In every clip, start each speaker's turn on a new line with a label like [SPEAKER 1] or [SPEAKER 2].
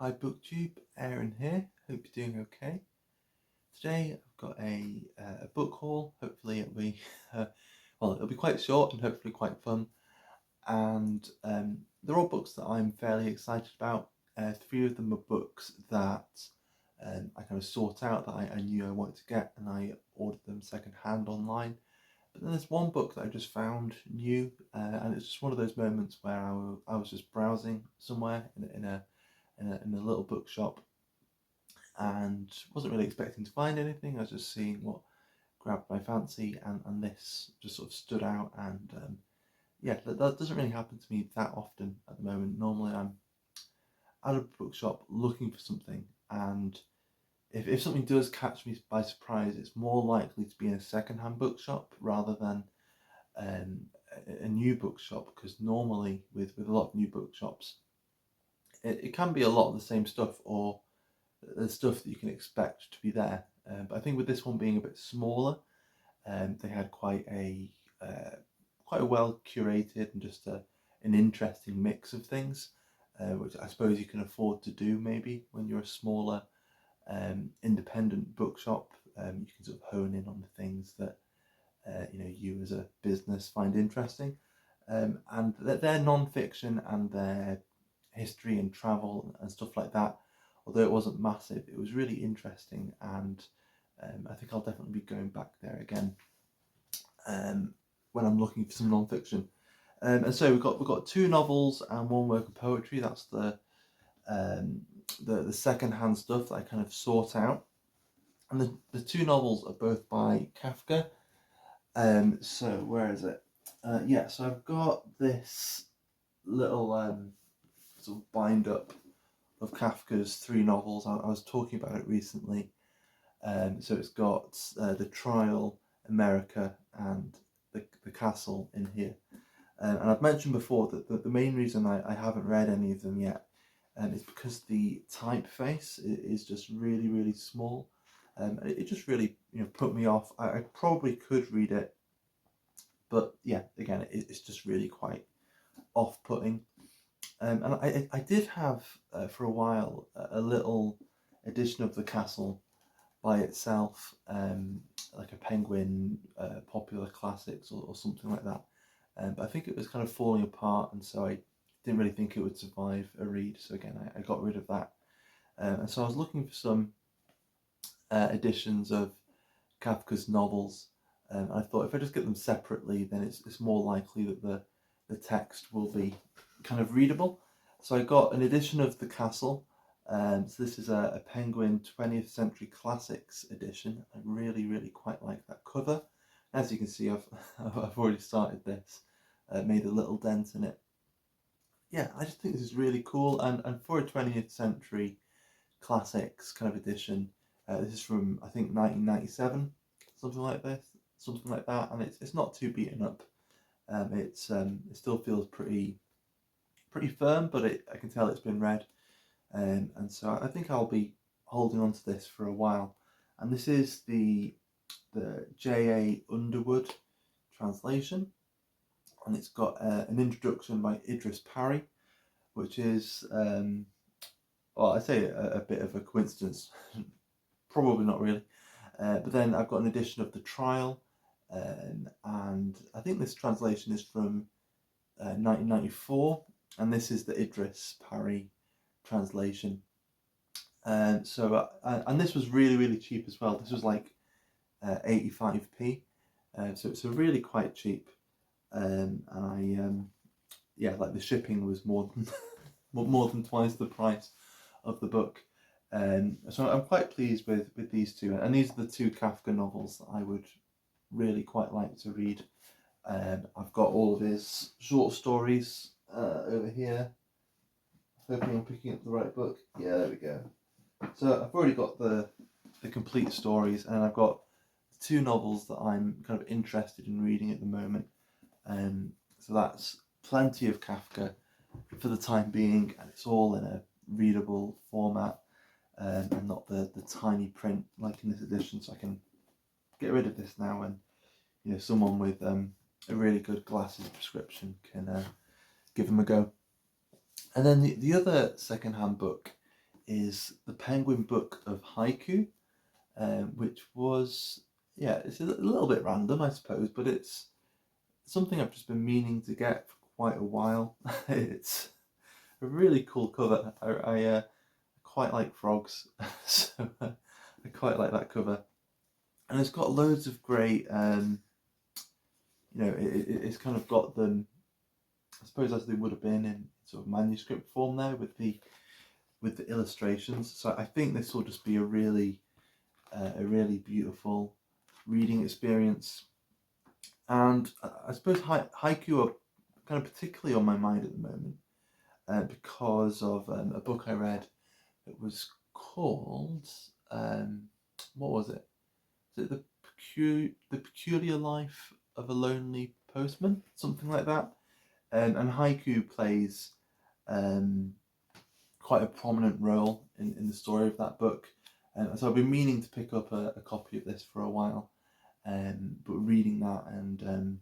[SPEAKER 1] Hi booktube, Aaron here, hope you're doing okay. Today I've got a book haul. Hopefully it'll be, it'll be quite short and hopefully quite fun. And they're all books that I'm fairly excited about. Three of them are books that I kind of sought out, that I knew I wanted to get, and I ordered them second hand online. But then there's one book that I just found new, and it's just one of those moments where I was just browsing somewhere in a little bookshop and wasn't really expecting to find anything. I was just seeing what grabbed my fancy, and this just sort of stood out. And yeah, that doesn't really happen to me that often at the moment. Normally I'm at a bookshop looking for something, and if something does catch me by surprise, it's more likely to be in a second-hand bookshop rather than a new bookshop, because normally with a lot of new bookshops, it can be a lot of the same stuff, or the stuff that you can expect to be there. But I think with this one being a bit smaller, they had quite a well curated and just an interesting mix of things, which I suppose you can afford to do maybe when you're a smaller independent bookshop. You can sort of hone in on the things that you as a business find interesting, and their non-fiction and their history and travel and stuff like that, although it wasn't massive, it was really interesting, and I think I'll definitely be going back there again when I'm looking for some non-fiction. And so we've got two novels and one work of poetry. That's the second-hand stuff that I kind of sought out, and the two novels are both by Kafka. So where is it? Yeah, so I've got this little sort of bind up of Kafka's three novels. I was talking about it recently. So it's got The Trial, America, and the Castle in here. And I've mentioned before that the main reason I haven't read any of them yet is because the typeface is just really, really small. It just really put me off. I probably could read it, but yeah, again, it's just really quite off-putting. And I did have for a while a little edition of the Castle by itself, like a Penguin Popular Classics or something like that. But I think it was kind of falling apart, and so I didn't really think it would survive a read. So again, I got rid of that. And so I was looking for some editions of Kafka's novels. I thought if I just get them separately, then it's more likely that the text will be kind of readable. So I got an edition of The Castle. So this is a Penguin 20th Century Classics edition. I really, really quite like that cover. As you can see, I've already started this, made a little dent in it. Yeah, I just think this is really cool, and for a 20th Century Classics kind of edition, this is from I think 1997, something like that, and it's not too beaten up. It still feels pretty firm, but I can tell it's been read, and so I think I'll be holding on to this for a while. And this is the J.A. Underwood translation, and it's got an introduction by Idris Parry, which is well, I say a bit of a coincidence, probably not really, but then I've got an edition of The Trial, and I think this translation is from 1994, and this is the Idris Parry translation. And so and this was really, really cheap as well. This was like 85p, so it's really quite cheap. And yeah, like the shipping was more than twice the price of the book. So I'm quite pleased with these two, and these are the two Kafka novels that I would really quite like to read. I've got all of his short stories over here. Hoping I'm picking up the right book. Yeah, there we go. So I've already got the complete stories, and I've got two novels that I'm kind of interested in reading at the moment. So that's plenty of Kafka for the time being, and it's all in a readable format, and not the tiny print like in this edition. So I can get rid of this now, and someone with a really good glasses prescription can give them a go. And then the other second-hand book is the Penguin Book of Haiku, which was, yeah, it's a little bit random, I suppose, but it's something I've just been meaning to get for quite a while. It's a really cool cover. I quite like frogs, so I quite like that cover. And it's got loads of great, it's kind of got them, I suppose, as they would have been in sort of manuscript form there with the illustrations. So I think this will just be a really beautiful reading experience. And I suppose haiku are kind of particularly on my mind at the moment because of a book I read that was called, what was it? Is it the Peculiar Life of a Lonely Postman? Something like that. And haiku plays quite a prominent role in the story of that book. So I've been meaning to pick up a copy of this for a while, but reading that and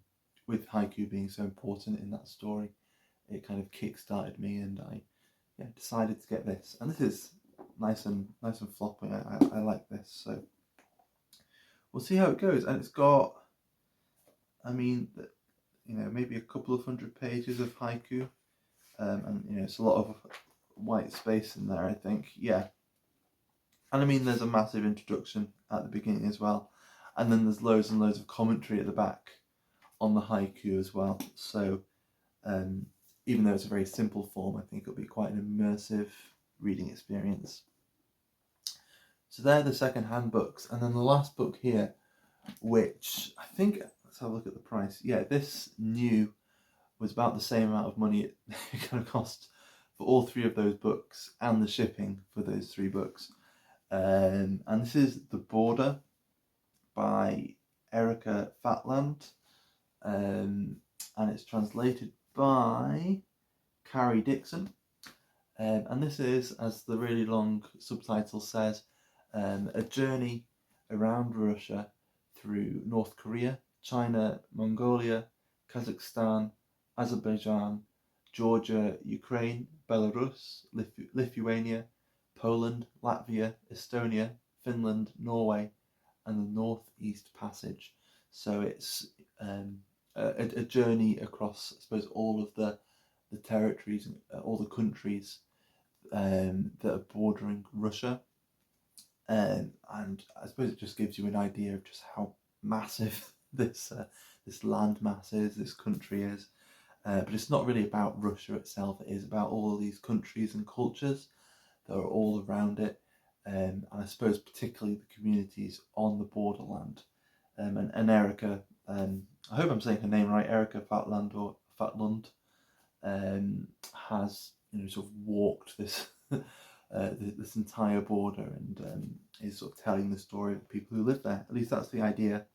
[SPEAKER 1] with haiku being so important in that story, it kind of kick-started me, and I decided to get this. And this is nice and floppy. I like this, so we'll see how it goes. And it's got, I mean, maybe a couple of 100 pages of haiku, and it's a lot of white space in there, I think. Yeah. And I mean, there's a massive introduction at the beginning as well, and then there's loads and loads of commentary at the back on the haiku as well. So even though it's a very simple form, I think it'll be quite an immersive reading experience. So they're the second-hand books. And then the last book here, which I think, let's have a look at the price. Yeah, this new was about the same amount of money it kind of cost for all three of those books and the shipping for those three books. And this is The Border by Erica Fatland, and it's translated by Carrie Dixon. And this is, as the really long subtitle says, a journey around Russia through North Korea, China, Mongolia, Kazakhstan, Azerbaijan, Georgia, Ukraine, Belarus, Lithuania, Poland, Latvia, Estonia, Finland, Norway, and the Northeast Passage. So it's a journey across, I suppose, all of the territories, all the countries that are bordering Russia. And I suppose it just gives you an idea of just how massive this land mass is, this country is. But it's not really about Russia itself. It is about all of these countries and cultures that are all around it, and I suppose particularly the communities on the borderland. And Erica, I hope I'm saying her name right, Erica Fatland or Fatlund, has sort of walked this this entire border and is sort of telling the story of the people who live there. At least that's the idea.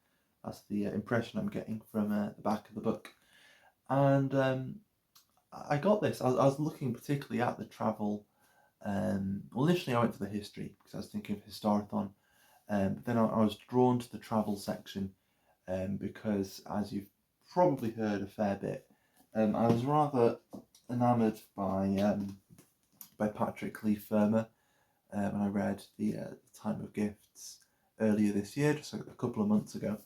[SPEAKER 1] That's the impression I'm getting from the back of the book. And I got this. I was looking particularly at the travel. Well, initially I went to the history because I was thinking of Historathon, but then I was drawn to the travel section because, as you've probably heard a fair bit, I was rather enamoured by Patrick Leigh Fermor when I read the Time of Gifts earlier this year, just a couple of months ago,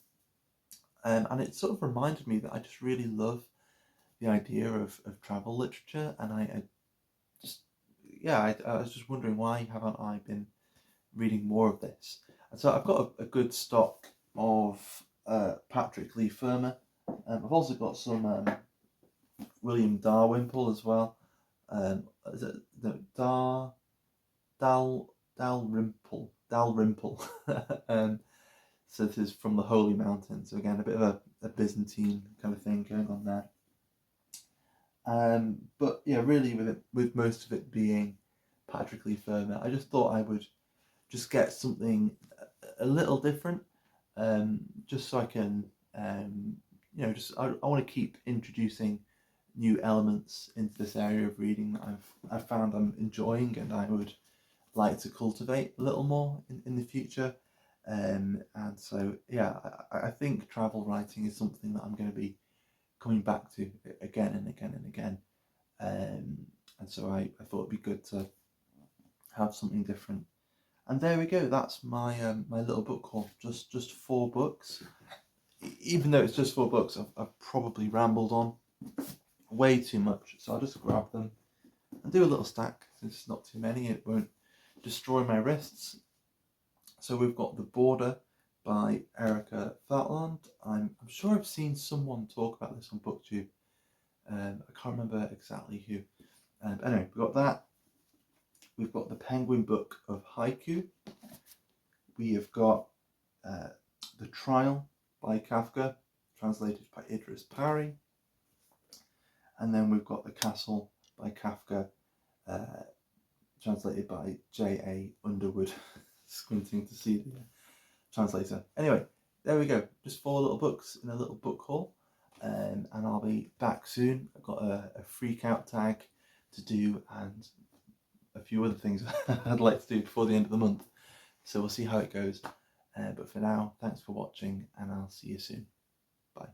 [SPEAKER 1] and it sort of reminded me that I just really love the idea of travel literature, and I was just wondering, why haven't I been reading more of this? And so I've got a good stock of Patrick Leigh Fermor. I've also got some William Dalrymple as well. Is it Dalrymple? Dalrymple. So this is From the Holy Mountain. So again, a bit of a Byzantine kind of thing going on there. But yeah, really with most of it being Patrick Leigh Fermor, I just thought I would just get something a little different, just so I can, I want to keep introducing new elements into this area of reading that I've found I'm enjoying, and I would like to cultivate a little more in the future. And so yeah, I think travel writing is something that I'm going to be coming back to again and again and again, and so I thought it'd be good to have something different. And there we go. That's my my little book haul. Just 4 books. Even though it's just 4 books, I've probably rambled on way too much. So I'll just grab them and do a little stack. Since it's not too many, it won't destroy my wrists. So we've got The Border by Erica Fatland. I'm sure I've seen someone talk about this on BookTube. I can't remember exactly who. Anyway, we've got that. We've got The Penguin Book of Haiku. We have got The Trial by Kafka, translated by Idris Parry. And then we've got The Castle by Kafka, translated by J.A. Underwood. Squinting to see the translator. Anyway, there we go. Just 4 little books in a little book haul. And I'll be back soon. I've got a freak out tag to do and a few other things I'd like to do before the end of the month. So we'll see how it goes. But for now, thanks for watching and I'll see you soon. Bye.